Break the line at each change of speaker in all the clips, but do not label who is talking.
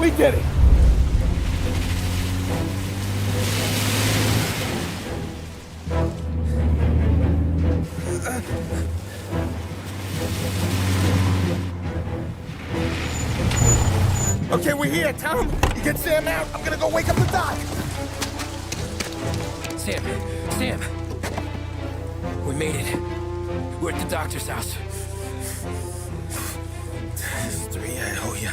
We did it! Okay, we're here, Tom. You get Sam out. I'm gonna go wake up the doc.
Sam! We made it. We're at the doctor's house.
This is 3, I owe you.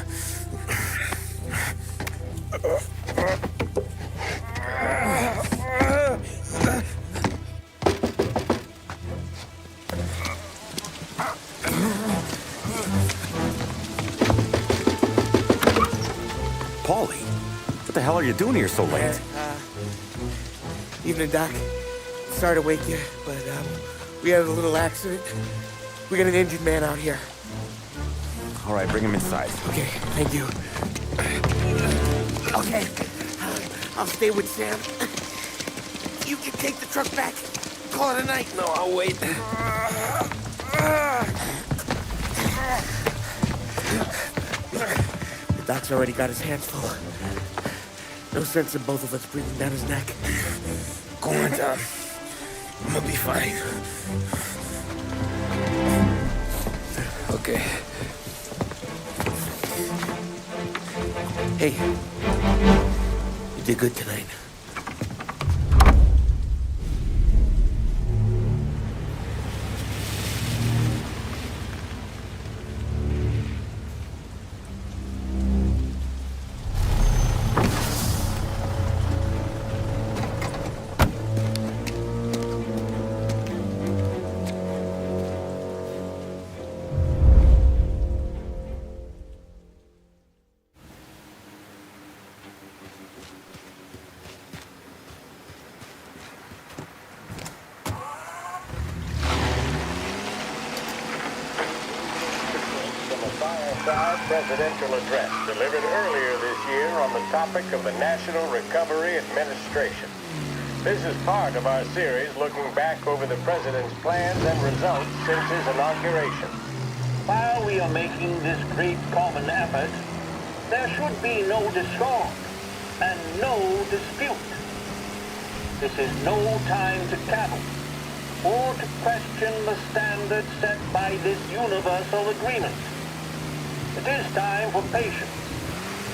Paulie, what the hell are you doing here so late?
Evening, Doc. Sorry to wake you, but, we had a little accident. We got an injured man out here.
All right, bring him inside.
Okay, thank you. Okay, I'll stay with Sam. You can take the truck back. Call it a night.
No, I'll wait.
The doc's already got his hands full. No sense in both of us breathing down his neck.
Go on, Tom. I'm gonna be fine. Okay.
Hey, you did good tonight.
Presidential address delivered earlier this year on the topic of the National Recovery Administration. This is part of our series looking back over the president's plans and results since his inauguration. While we are making this great common effort, there should be no discord and no dispute. This is no time to cavil or to question the standards set by this universal agreement. It is time for patience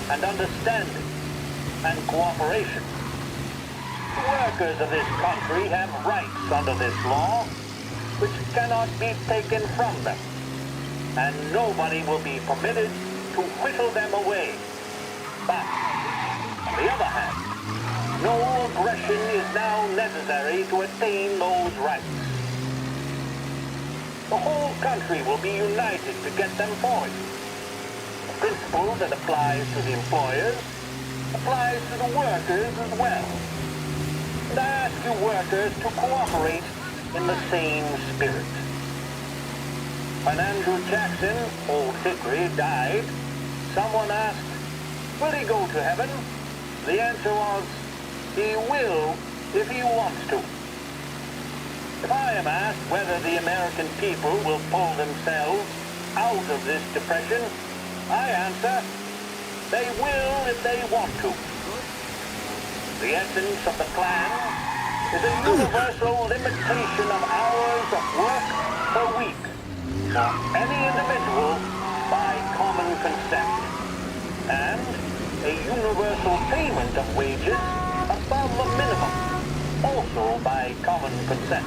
and understanding and cooperation. The workers of this country have rights under this law which cannot be taken from them, and nobody will be permitted to whittle them away. But, on the other hand, no aggression is now necessary to attain those rights. The whole country will be united to get them for you. The principle that applies to the employers applies to the workers as well. And I ask you workers to cooperate in the same spirit. When Andrew Jackson, Old Hickory, died, someone asked, will he go to heaven? The answer was, he will if he wants to. If I am asked whether the American people will pull themselves out of this depression, I answer, they will if they want to. The essence of the plan is a universal limitation of hours of work per week for any individual by common consent, and a universal payment of wages above the minimum, also by common consent.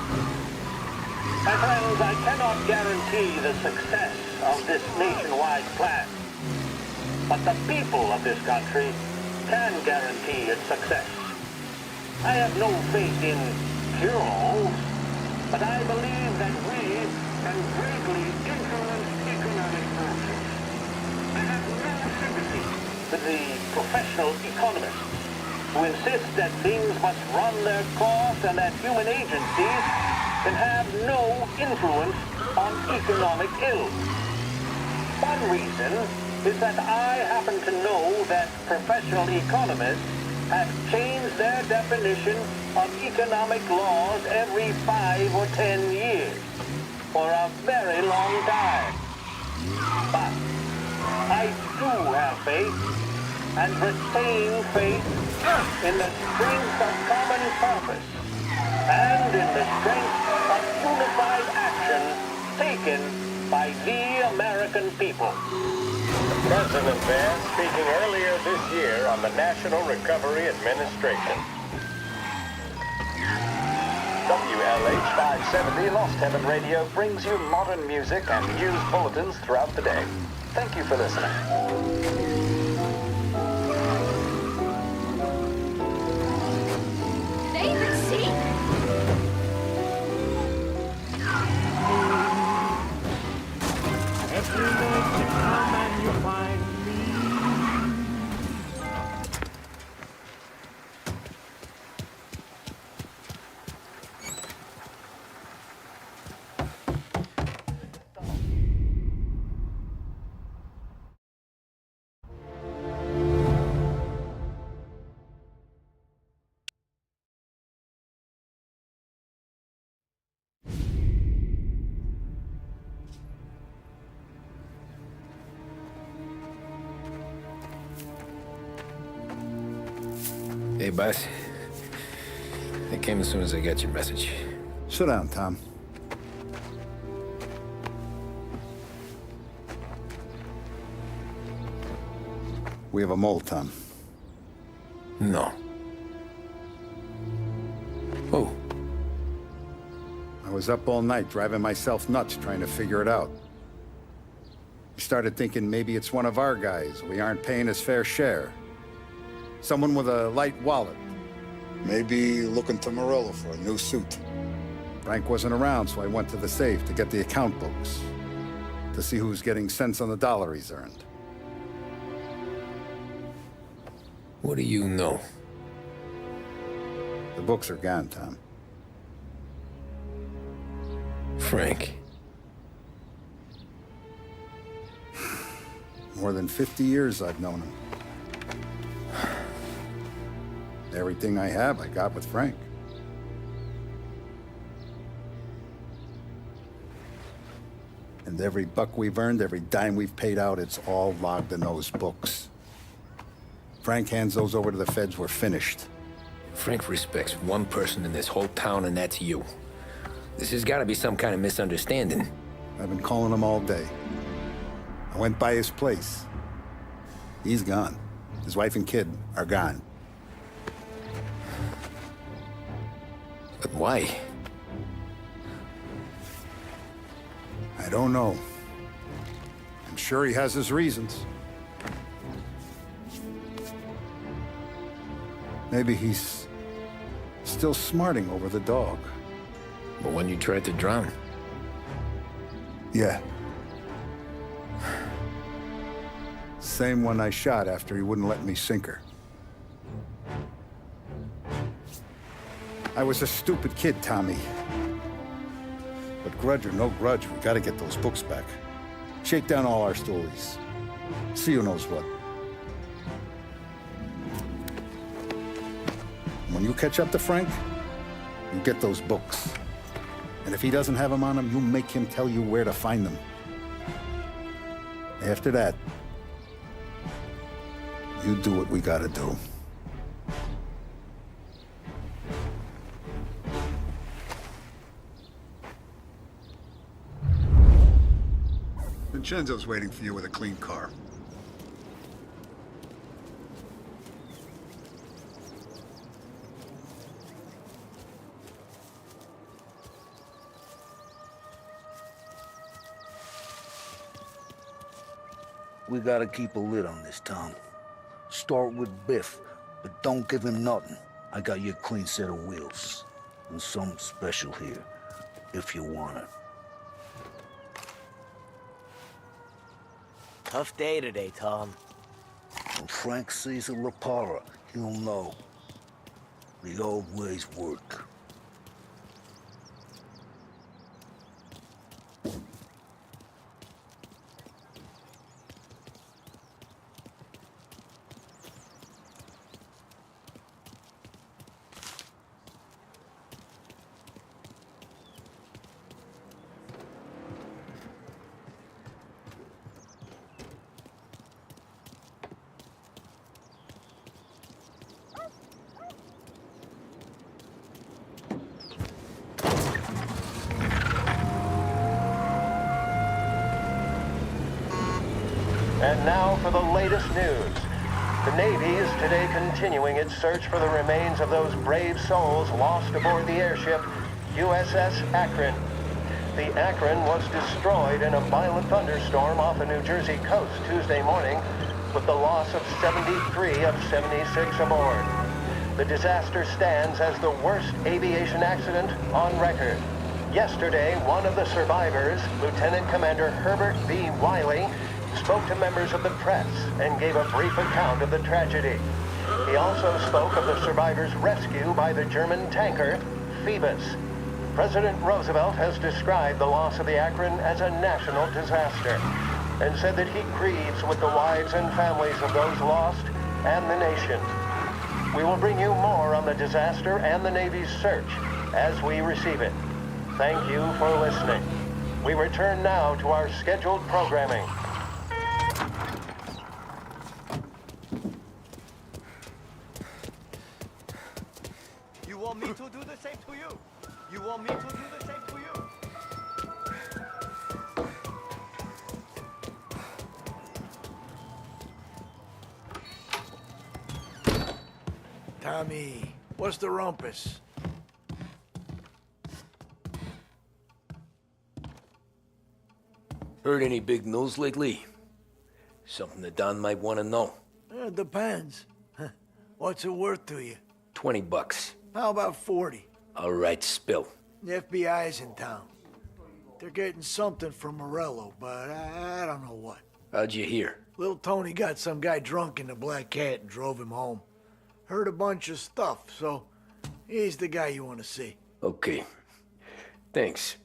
My friends, I cannot guarantee the success of this nationwide plan, but the people of this country can guarantee its success. I have no faith in cure-alls, but I believe that we can greatly influence economic forces. I have no sympathy with the professional economists who insist that things must run their course and that human agencies can have no influence on economic ills. One reason is that I happen to know that professional economists have changed their definition of economic laws every 5 or 10 years for a very long time. But I do have faith, and retain faith in the strength of common purpose and in the strength of unified action taken by the American people.
The President there speaking earlier this year on the National Recovery Administration. WLH 570 Lost Heaven Radio brings you modern music and news bulletins throughout the day. Thank you for listening.
David, see?
Every night you come and you find me.
Hey, boss. I came as soon as I got your message.
Sit down, Tom. We have a mole, Tom.
No. Oh,
I was up all night driving myself nuts trying to figure it out. I started thinking maybe it's one of our guys. We aren't paying his fair share. Someone with a light wallet. Maybe looking to Morello for a new suit. Frank wasn't around, so I went to the safe to get the account books. To see who's getting cents on the dollar he's earned.
what do you know?
The books are gone, Tom.
Frank.
More than 50 years I've known him. Everything I have, I got with Frank. And every buck we've earned, every dime we've paid out, it's all logged in those books. Frank hands those over to the feds, we're finished.
Frank respects one person in this whole town, and that's you. This has got to be some kind of misunderstanding.
I've been calling him all day. I went by his place. He's gone. His wife and kid are gone.
But why?
I don't know. I'm sure he has his reasons. Maybe he's still smarting over the dog.
The one you tried to drown?
Yeah. Same one I shot after he wouldn't let me sink her. I was a stupid kid, Tommy. But grudge or no grudge, we gotta get those books back. Shake down all our stories. See who knows what. When you catch up to Frank, you get those books. And if he doesn't have them on him, you make him tell you where to find them. After that, you do what we gotta do. Vincenzo's waiting for you with a clean car.
We gotta keep a lid on this, Tom. Start with Biff, but don't give him nothing. I got you a clean set of wheels. And something special here, if you want it.
Tough day today, Tom.
When Frank sees a Rapara, he'll know. The old ways work.
And now for the latest news. The Navy is today continuing its search for the remains of those brave souls lost aboard the airship USS Akron. The Akron was destroyed in a violent thunderstorm off the New Jersey coast Tuesday morning, with the loss of 73 of 76 aboard. The disaster stands as the worst aviation accident on record. Yesterday, one of the survivors, Lieutenant Commander Herbert B. Wiley, spoke to members of the press and gave a brief account of the tragedy. He also spoke of the survivors' rescue by the German tanker, Phoebus. President Roosevelt has described the loss of the Akron as a national disaster and said that he grieves with the wives and families of those lost and the nation. We will bring you more on the disaster and the Navy's search as we receive it. Thank you for listening. We return now to our scheduled programming.
You want me to do the same to you? You want me to do the same to you?
Tommy, what's the rumpus?
Heard any big news lately? Something that Don might want to know.
It depends. What's it worth to you?
$20.
How about 40?
All right, spill.
The FBI's in town. They're getting something from Morello, but I don't know what.
How'd you hear?
Little Tony got some guy drunk in the Black Cat and drove him home. Heard a bunch of stuff, so he's the guy you want to see.
Okay. Thanks.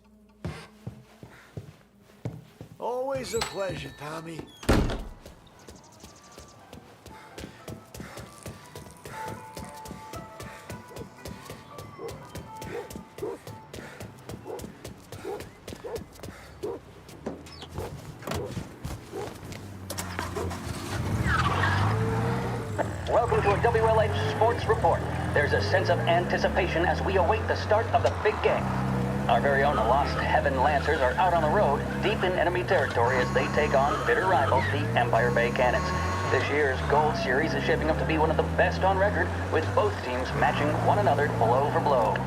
Always a pleasure, Tommy.
Welcome to a WLH Sports Report. There's a sense of anticipation as we await the start of the big game. Our very own Lost Heaven Lancers are out on the road, deep in enemy territory as they take on bitter rivals, the Empire Bay Cannons. This year's Gold Series is shaping up to be one of the best on record, with both teams matching one another blow for blow.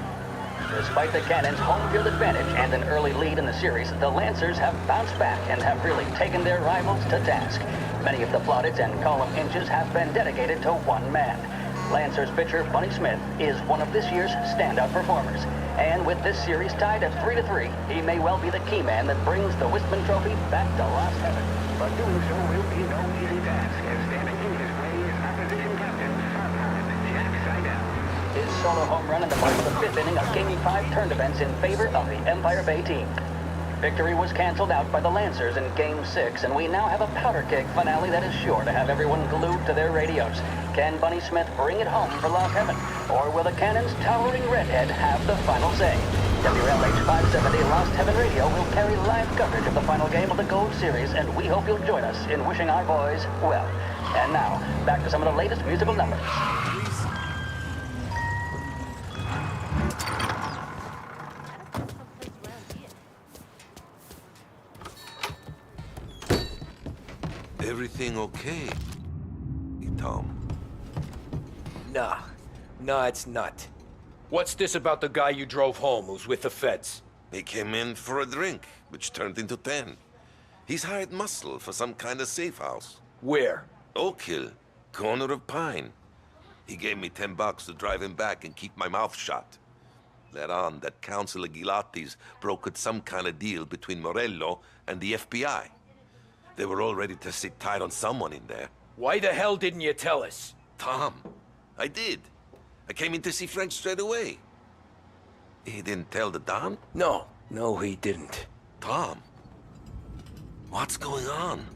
Despite the Cannons' home field advantage and an early lead in the series, the Lancers have bounced back and have really taken their rivals to task. Many of the plaudits and column inches have been dedicated to one man. Lancers pitcher Bunny Smith is one of this year's standout performers. And with this series tied at 3-3, he may well be the key man that brings the Wistman Trophy back to Lost Heaven.
But doing so will be no easy task, as standing in his way is opposition captain, five-time Jack Seidel.
His solo home run in the bottom of the fifth inning of Game 5 turned events in favor of the Empire Bay team. Victory was canceled out by the Lancers in Game 6, and we now have a powder keg finale that is sure to have everyone glued to their radios. Can Bunny Smith bring it home for Lost Heaven? Or will the Cannon's towering redhead have the final say? WLH 570 Lost Heaven Radio will carry live coverage of the final game of the Gold Series, and we hope you'll join us in wishing our boys well. And now, back to some of the latest musical numbers.
Everything okay, Tom?
Nah, it's not. What's this about the guy you drove home who's with the feds?
He came in for a drink, which turned into 10. He's hired muscle for some kind of safe house.
Where?
Oak Hill, corner of Pine. He gave me $10 to drive him back and keep my mouth shut. Let on that Councilor Gilatti's brokered some kind of deal between Morello and the FBI. They were all ready to sit tight on someone in there.
Why the hell didn't you tell us?
Tom, I did. I came in to see Frank straight away. He didn't tell the Don?
No, he didn't.
Tom, what's going on?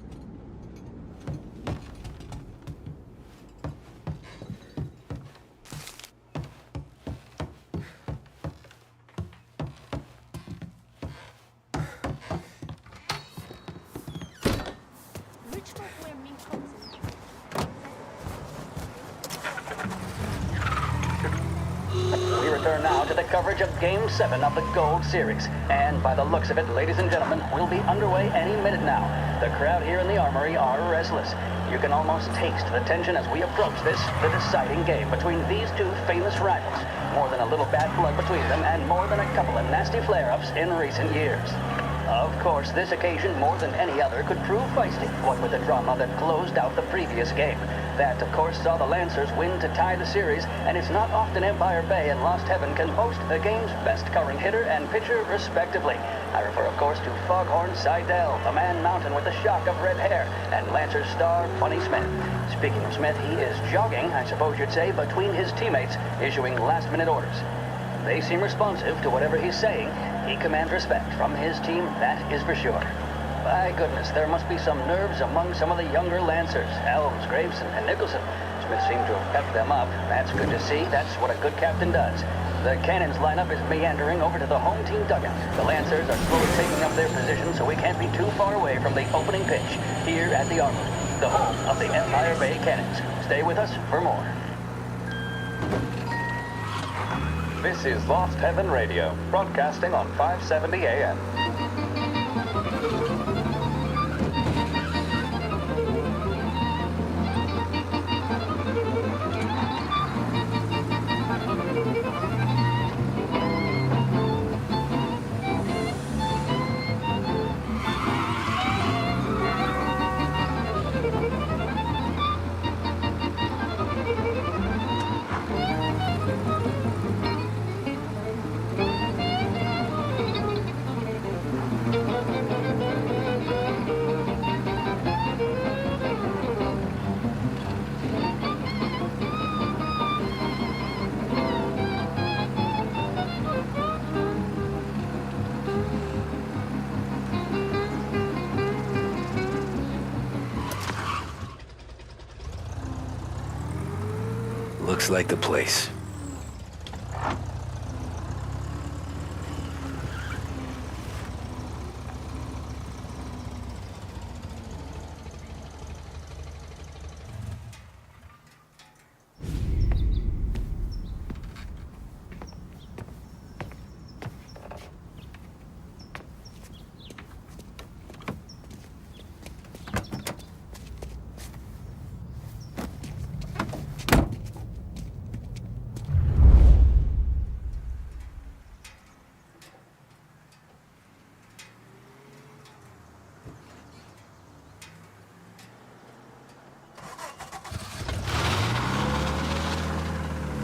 We return now to the coverage of Game 7 of the Gold Series. And by the looks of it, ladies and gentlemen, we'll be underway any minute now. The crowd here in the Armory are restless. You can almost taste the tension as we approach the deciding game between these two famous rivals. More than a little bad blood between them, and more than a couple of nasty flare-ups in recent years. Of course, this occasion, more than any other, could prove feisty, what with the drama that closed out the previous game. That, of course, saw the Lancers win to tie the series, and it's not often Empire Bay and Lost Heaven can boast the game's best current hitter and pitcher, respectively. I refer, of course, to Foghorn Seidel, the man mountain with the shock of red hair, and Lancers star Bunny Smith. Speaking of Smith, he is jogging, I suppose you'd say, between his teammates, issuing last-minute orders. They seem responsive to whatever he's saying. He commands respect from his team, that is for sure. By goodness, there must be some nerves among some of the younger Lancers, Elms, Graveson, and Nicholson. Smith seemed to have pepped them up. That's good to see. That's what a good captain does. The Cannons lineup is meandering over to the home team dugout. The Lancers are slowly taking up their position, so we can't be too far away from the opening pitch here at the Armory, the home of the Empire Bay Cannons. Stay with us for more.
This is Lost Heaven Radio, broadcasting on 570 AM.
Looks like the place.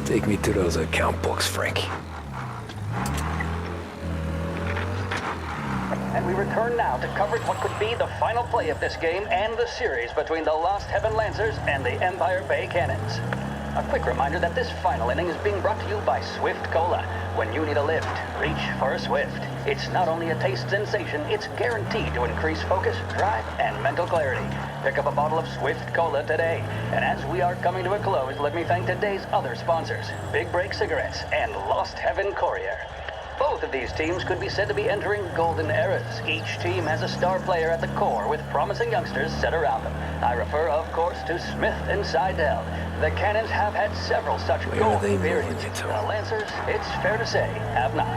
Take me to those account books, Frankie.
And we return now to coverage what could be the final play of this game and the series between the Lost Heaven Lancers and the Empire Bay Cannons. A quick reminder that this final inning is being brought to you by Swift Cola. When you need a lift, reach for a Swift. It's not only a taste sensation, it's guaranteed to increase focus, drive, and mental clarity. Pick up a bottle of Swift Cola today. And as we are coming to a close, let me thank today's other sponsors, Big Break Cigarettes and Lost Heaven Courier. Both of these teams could be said to be entering golden eras. Each team has a star player at the core with promising youngsters set around them. I refer, of course, to Smith and Seidel. The Cannons have had several such golden periods. The Lancers, it's fair to say, have not.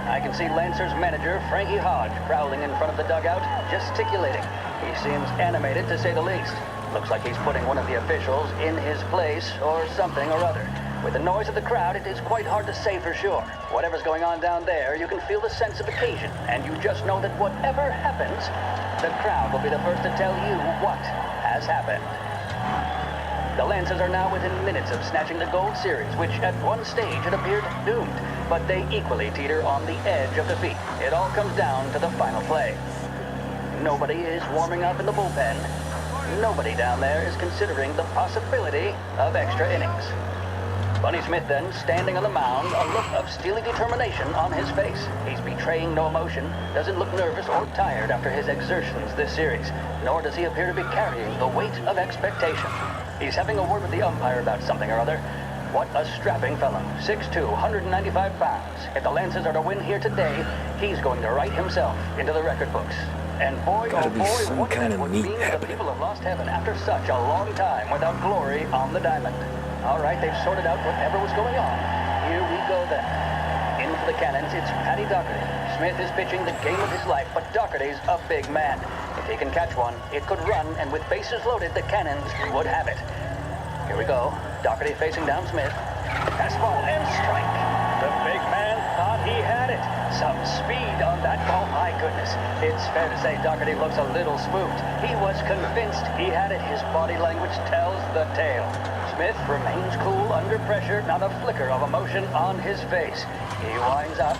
I can see Lancers manager Frankie Hodge prowling in front of the dugout, gesticulating. He seems animated, to say the least. Looks like he's putting one of the officials in his place or something or other. With the noise of the crowd, it is quite hard to say for sure. Whatever's going on down there, you can feel the sense of occasion, and you just know that whatever happens, the crowd will be the first to tell you what has happened. The Lancers are now within minutes of snatching the Gold Series, which at one stage had appeared doomed, but they equally teeter on the edge of defeat. It all comes down to the final play. Nobody is warming up in the bullpen. Nobody down there is considering the possibility of extra innings. Bunny Smith then, standing on the mound, a look of steely determination on his face. He's betraying no emotion, doesn't look nervous or tired after his exertions this series, nor does he appear to be carrying the weight of expectation. He's having a word with the umpire about something or other. What a strapping fellow, 6'2", 195 pounds. If the Lancers are to win here today, he's going to write himself into the record books. And boy, oh boy, what that would mean to the people of Lost Heaven after such a long time without glory on the diamond. All right, they've sorted out whatever was going on. Here we go then. In cannons, it's Paddy Doherty. Smith is pitching the game of his life, but Doherty's a big man. If he can catch one, it could run, and with bases loaded, the cannons would have it. Here we go. Doherty facing down Smith. Fastball and strike. The big man thought he had it. Some speed on that ball. My goodness. It's fair to say Doherty looks a little spooked. He was convinced he had it. His body language tells the tale. Smith remains cool under pressure, not a flicker of emotion on his face. He winds up.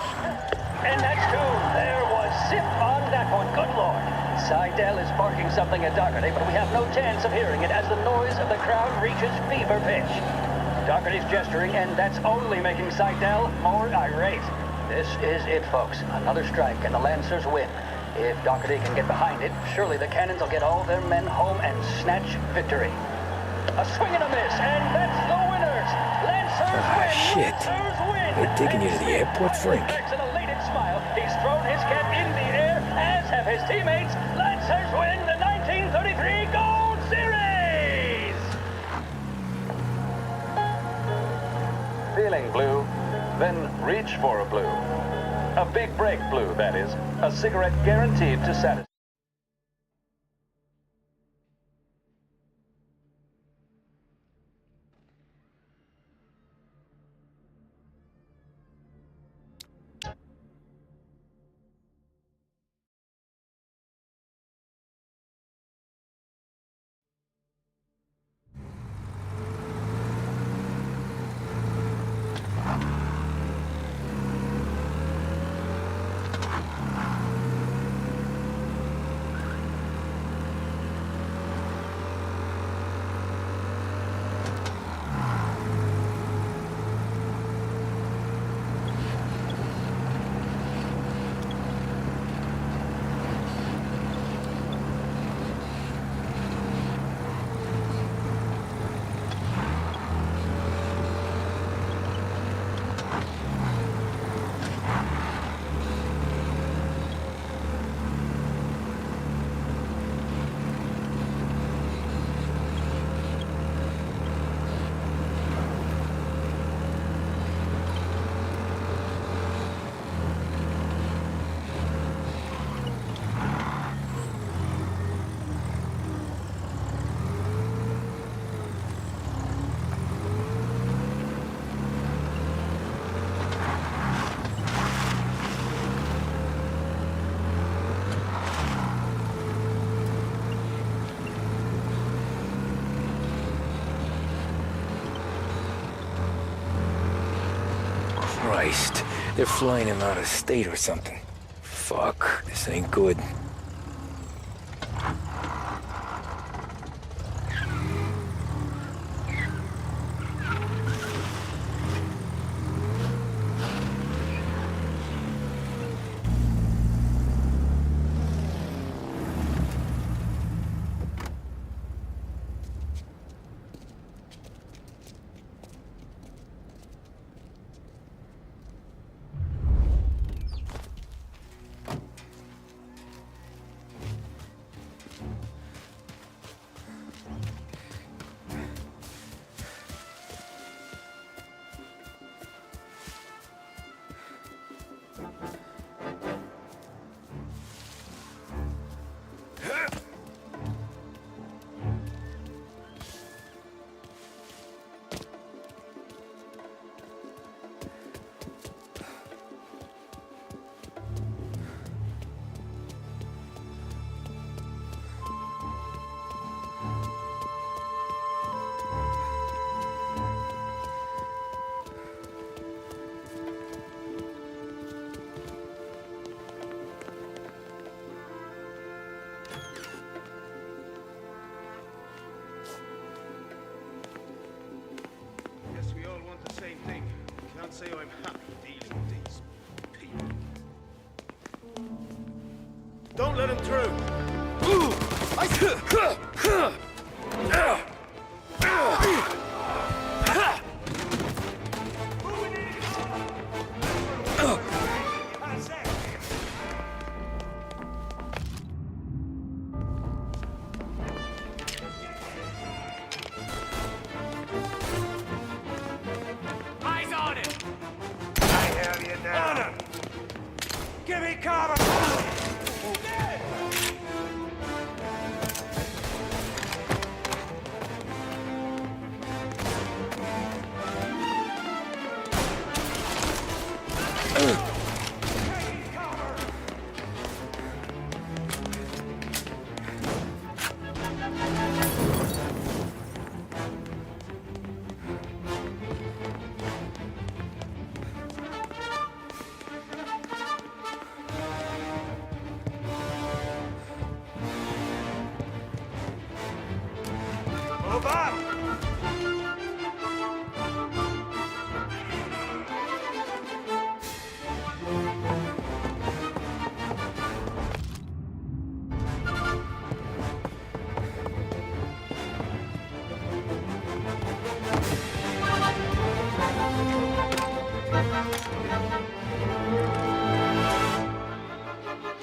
And that's two. There was zip on that one. Good Lord. Seidel is barking something at Doherty, but we have no chance of hearing it as the noise of the crowd reaches fever pitch. Doherty's gesturing, and that's only making Seidel more irate. This is it, folks. Another strike, and the Lancers win. If Doherty can get behind it, surely the Cannons will get all their men home and snatch victory. A swing and a miss, and that's the winners! Lancers win!
Shit.
Lancers win!
They're taking you to the airport, Frank.
An elated smile. He's thrown his cap in the air, as have his teammates. Lancers win the 1933 Gold Series!
Feeling blue? Then reach for a blue. A big break blue, that is. A cigarette guaranteed to satisfy.
Christ, they're flying him out of state or something. Fuck, this ain't good.
Can't say I'm happy dealing with these people. Don't let him through!
Eyes on him! I have you now.
Move up!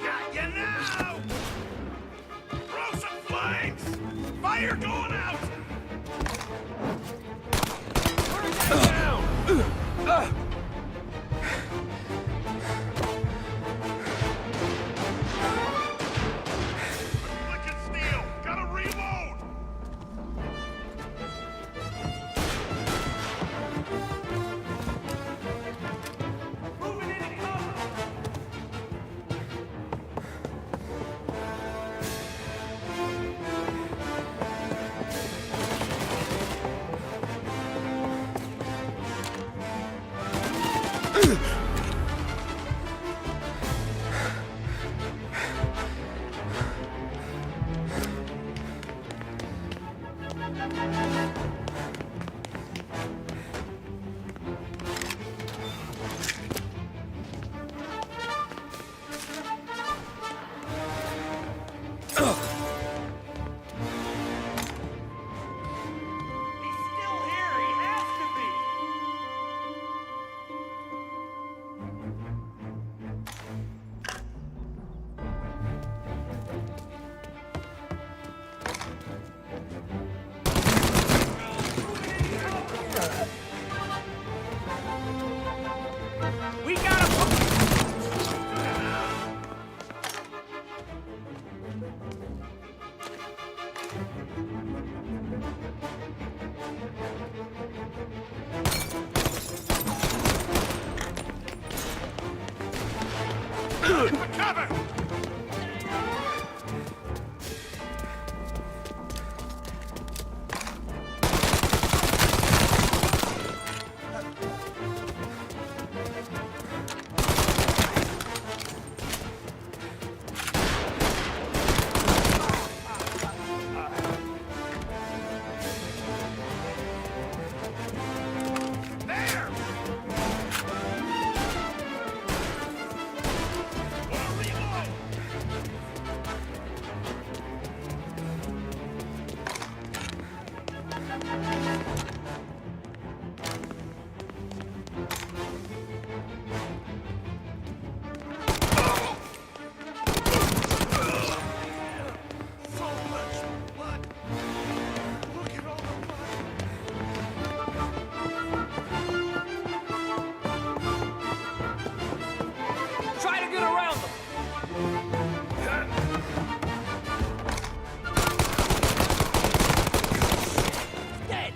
Got you now! Throw some flames! Fire going out! Flicking steel! Gotta reload! Moving in and cover! He's still here! He has to be! We got him! Cover! There! Wanna reload? So much blood! Look at all the blood!
Try to get around them! Dead!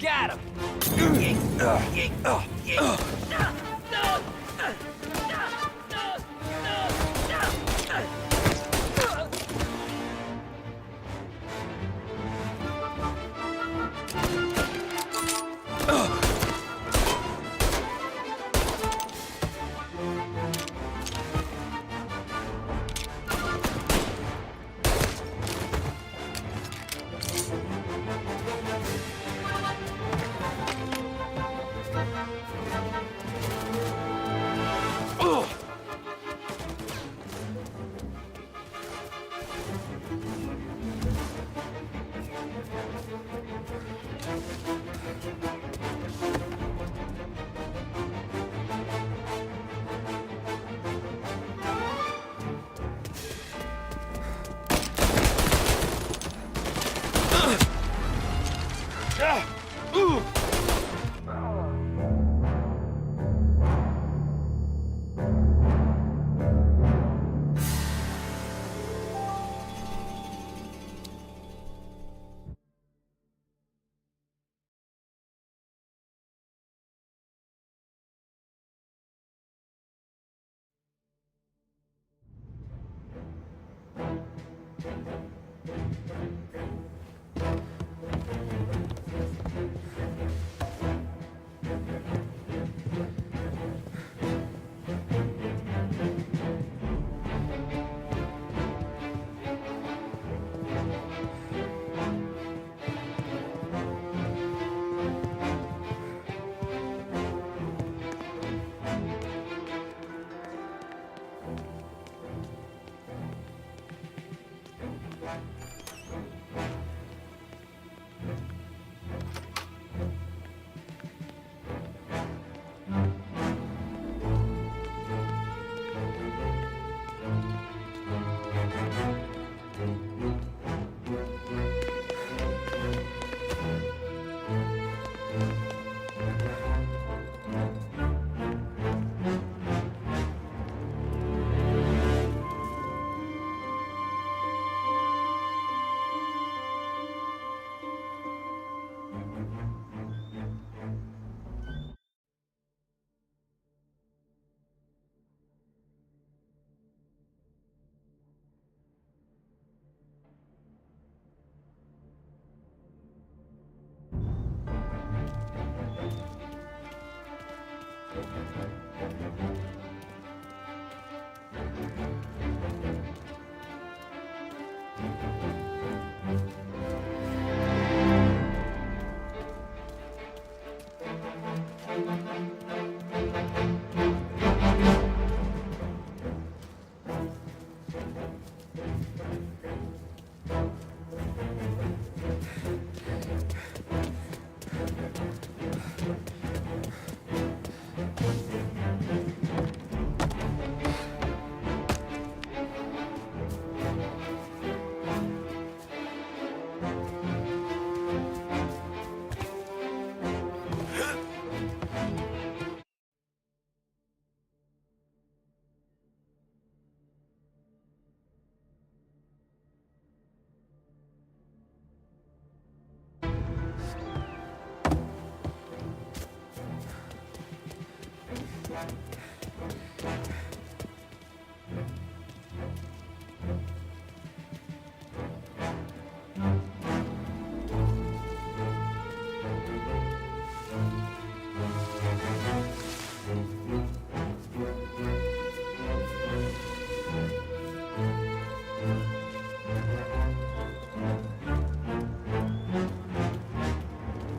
Got him!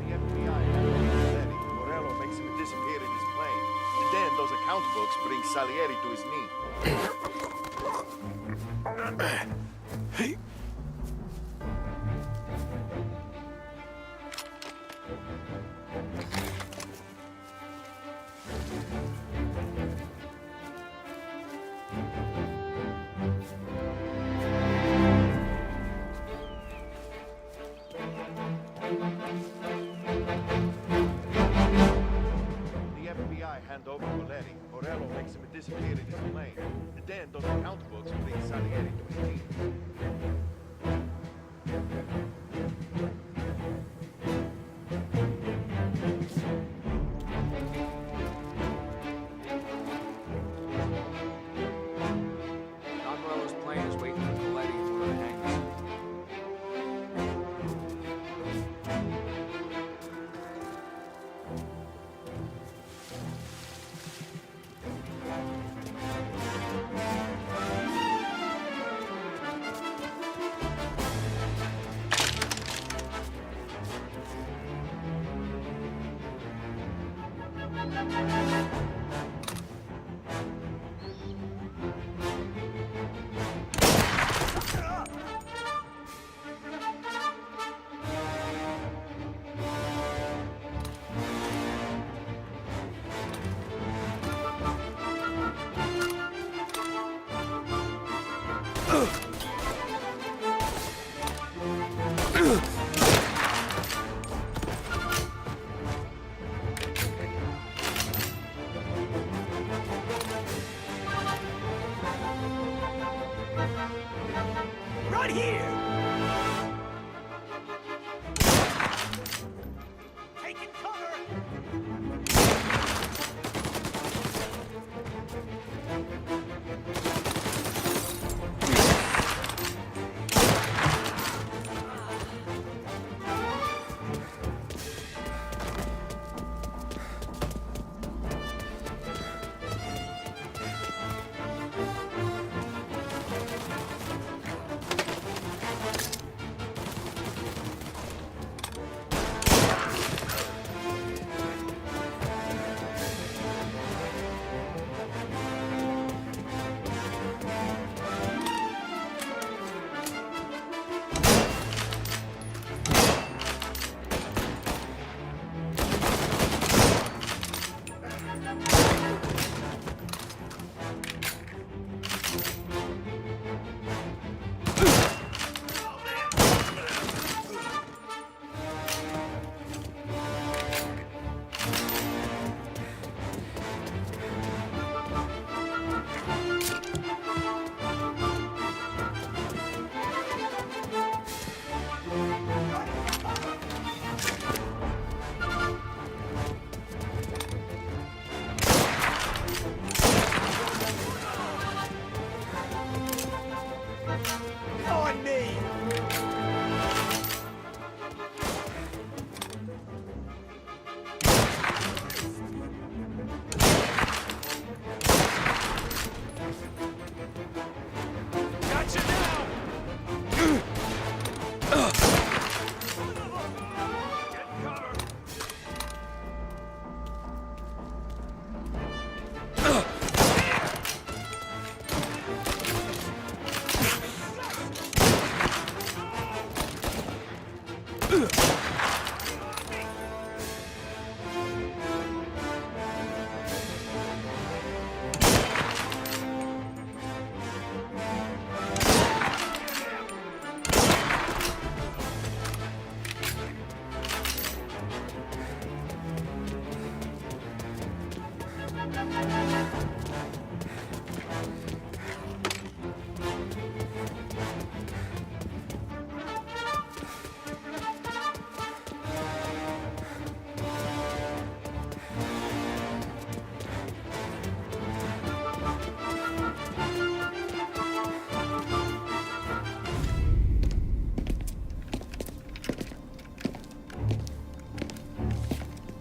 The FBI Salieri. Morello makes him disappear in his plane. And then those account books bring Salieri to his knee. The FBI hand over Moletti. Morello makes him disappear in his plane. And then those account books bring Salieri to his knee.
Don Morello's plane is waiting for Coletti where it hangs. Right here!
Taking cover!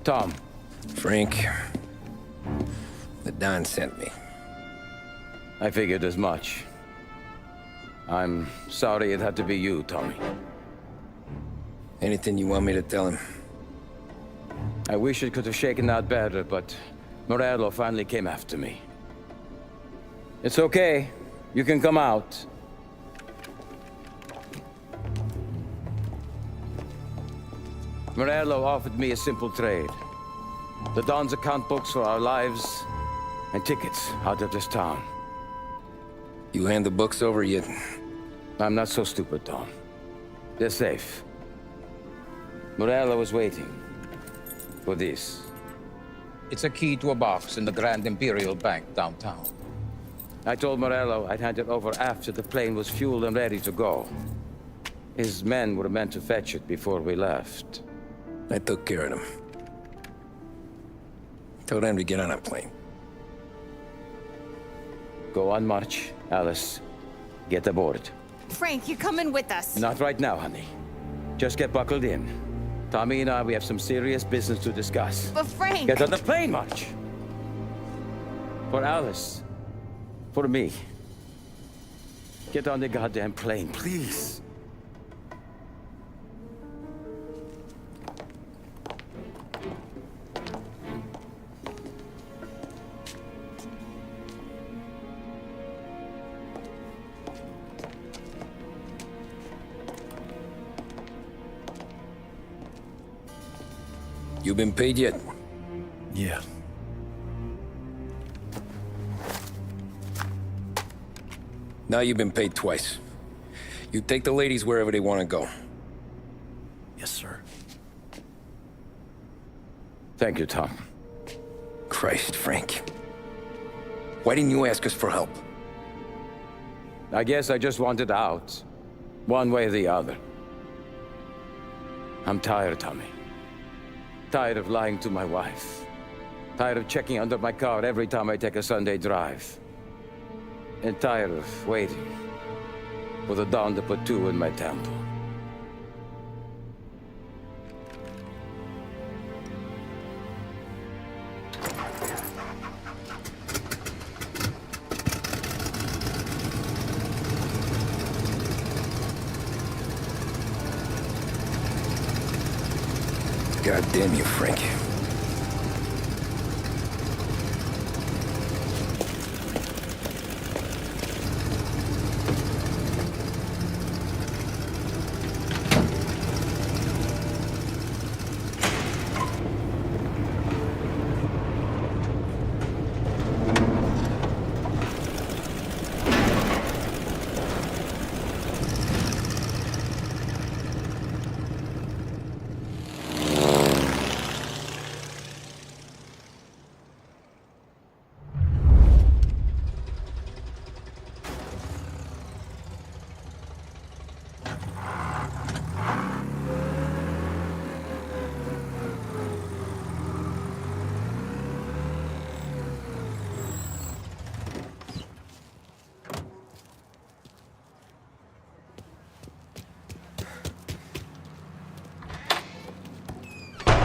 Tom.
Frank. The Don sent me.
I figured as much. I'm sorry it had to be you, Tommy.
Anything you want me to tell him?
I wish it could have shaken out better, but Morello finally came after me. It's okay. You can come out. Morello offered me a simple trade. The Don's account books for our lives and tickets out of this town.
You hand the books over yet?
I'm not so stupid, Tom. They're safe. Morello was waiting for this.
It's a key to a box in the Grand Imperial Bank downtown.
I told Morello I'd hand it over after the plane was fueled and ready to go. His men were meant to fetch it before we left.
I took care of them. Told them to get on a plane.
Go on, March. Alice, get aboard.
Frank, you're coming with us.
Not right now, honey. Just get buckled in. Tommy and I, we have some serious business to discuss.
But Frank...
Get on the plane, March! For Alice. For me. Get on the goddamn plane, please.
You been paid yet?
Yeah.
Now you've been paid twice. You take the ladies wherever they want to go.
Yes, sir.
Thank you, Tom.
Christ, Frank. Why didn't you ask us for help?
I guess I just wanted out. One way or the other. I'm tired, Tommy. Tired of lying to my wife. Tired of checking under my car every time I take a Sunday drive. And tired of waiting for the dawn to put two in my temple.
God damn you, Frank.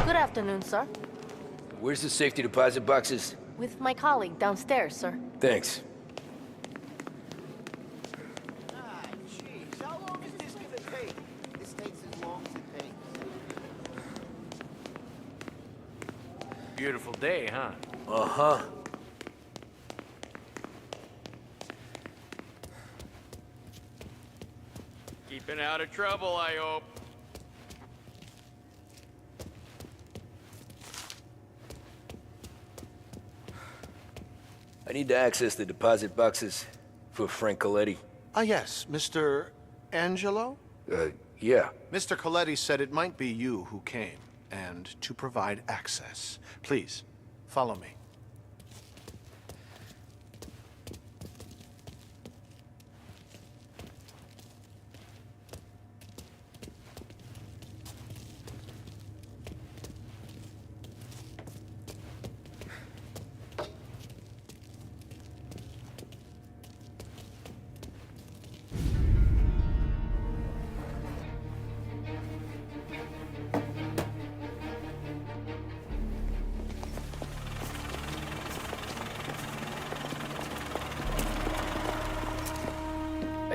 Good afternoon, sir.
Where's the safety deposit boxes?
With my colleague downstairs, sir.
Thanks.
Jeez, how long is this gonna take? This takes as long as it takes.
Beautiful day, huh?
Uh-huh.
Keeping out of trouble, I hope.
I need to access the deposit boxes for Frank Coletti.
Ah, yes, Mr. Angelo?
Yeah.
Mr. Coletti said it might be you who came, and to provide access. Please, follow me.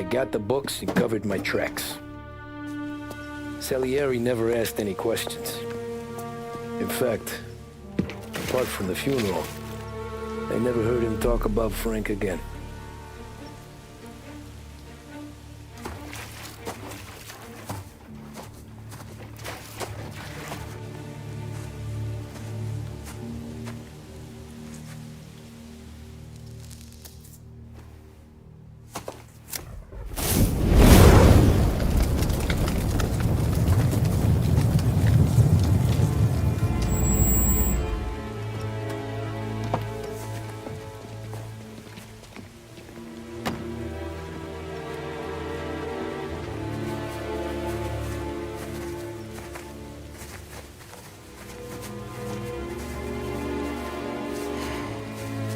I got the books and covered my tracks. Salieri never asked any questions. In fact, apart from the funeral, I never heard him talk about Frank again.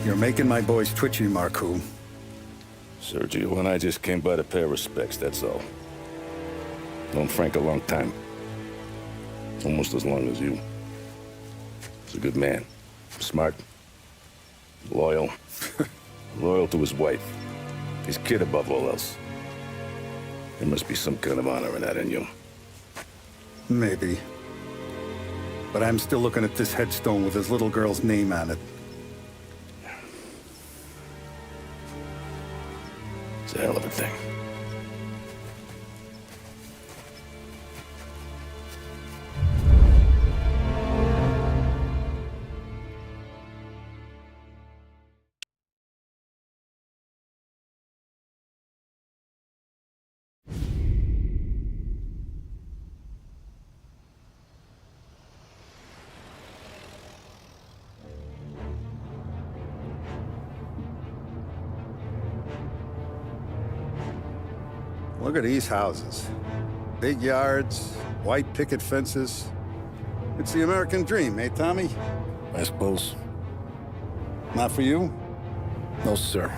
You're making my boys twitchy, Marcoux.
Sergio and I just came by to pay our respects, that's all. Known Frank a long time. Almost as long as you. He's a good man. Smart. Loyal. Loyal to his wife. His kid above all else. There must be some kind of honor in that in you.
Maybe. But I'm still looking at this headstone with his little girl's name on it.
It's a hell of a thing.
Look at these houses. Big yards, white picket fences. It's the American dream, eh, Tommy?
I suppose.
Not for you?
No, sir.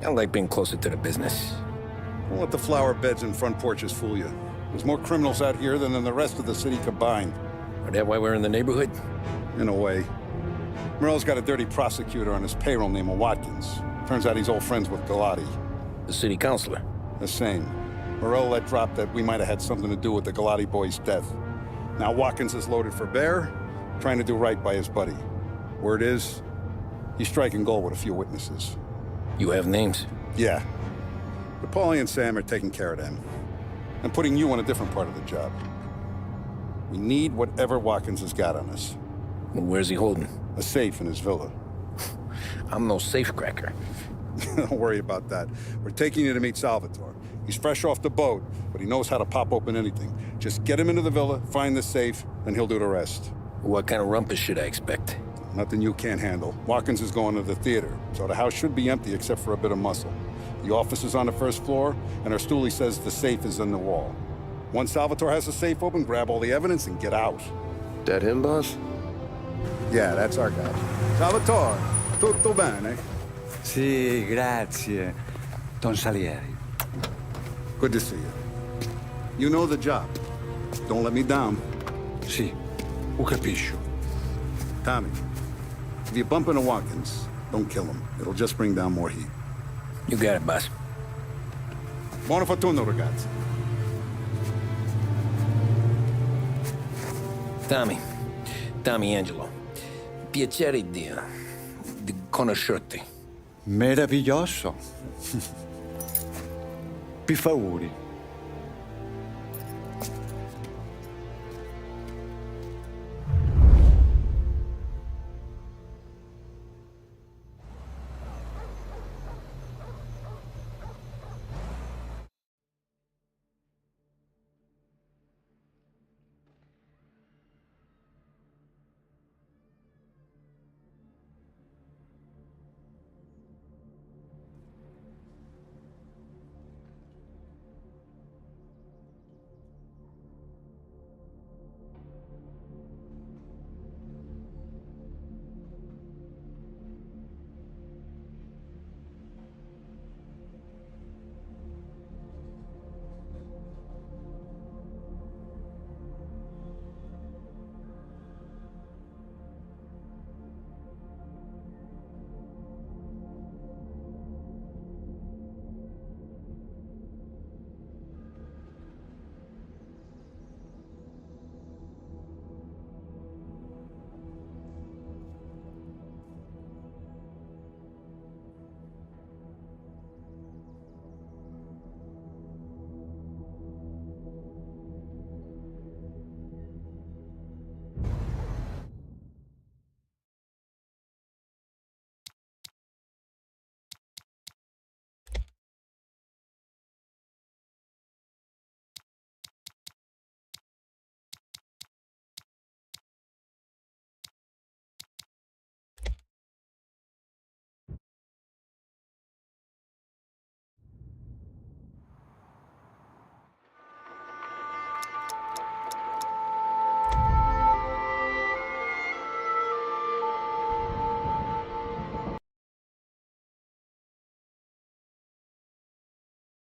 I like being closer to the business.
Don't let the flower beds and front porches fool you. There's more criminals out here than in the rest of the city combined.
Is that why we're in the neighborhood?
In a way. Morell's got a dirty prosecutor on his payroll named Watkins. Turns out he's old friends with Galati.
The city councilor?
The same. Morell let drop that we might have had something to do with the Galati boy's death. Now Watkins is loaded for bear, trying to do right by his buddy. Word is, he's striking gold with a few witnesses.
You have names?
Yeah. But Paulie and Sam are taking care of them. I'm putting you on a different part of the job. We need whatever Watkins has got on us.
Well, where's he holding?
A safe in his villa.
I'm no safecracker.
Don't worry about that. We're taking you to meet Salvatore. He's fresh off the boat, but he knows how to pop open anything. Just get him into the villa, find the safe, and he'll do the rest.
What kind of rumpus should I expect?
Nothing you can't handle. Watkins is going to the theater, so the house should be empty except for a bit of muscle. The office is on the first floor, and our stoolie says the safe is in the wall. Once Salvatore has the safe open, grab all the evidence and get out.
That him, boss?
Yeah, that's our guy. Salvatore, tutto bene?
Sì, grazie, Don Salieri.
Good to see you. You know the job. Don't let me down.
Sì, ho capisco.
Tommy, if you bump into Watkins, don't kill him. It'll just bring down more heat.
You got it, boss.
Buona fortuna, ragazzi.
Tommy Angelo. Piacere di conoscerti.
Meraviglioso. Pi favori.